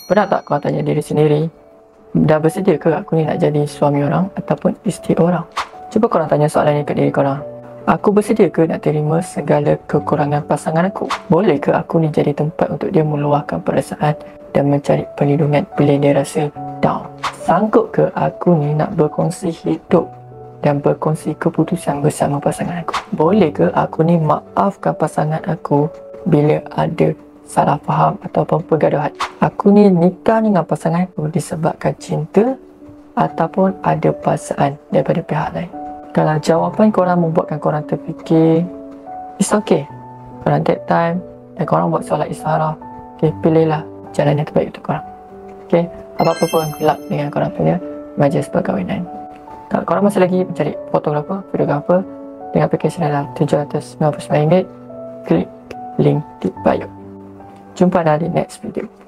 Pernah tak kau tanya diri sendiri, dah bersedia ke aku ni nak jadi suami orang ataupun isteri orang? Cuba korang tanya soalan ni kat diri korang. Aku bersedia ke nak terima segala kekurangan pasangan aku? Boleh ke aku ni jadi tempat untuk dia meluahkan perasaan dan mencari perlindungan bila dia rasa down? Sanggup ke aku ni nak berkongsi hidup dan berkongsi keputusan bersama pasangan aku? Boleh ke aku ni maafkan pasangan aku bila ada salah faham ataupun pergaduhan? Aku ni nikah dengan pasangan aku disebabkan cinta ataupun ada perasaan daripada pihak lain? Kalau jawapan korang membuatkan korang terfikir, it's okay. Korang take time dan korang buat solat istikharah. Okay, pilihlah jalan yang terbaik untuk korang. Okay, apa-apa pun gelap dengan korang punya majlis perkahwinan. Kalau korang masih lagi mencari fotografer, videografer dengan package dalam RM799, klik link di bio. Jumpa di next video.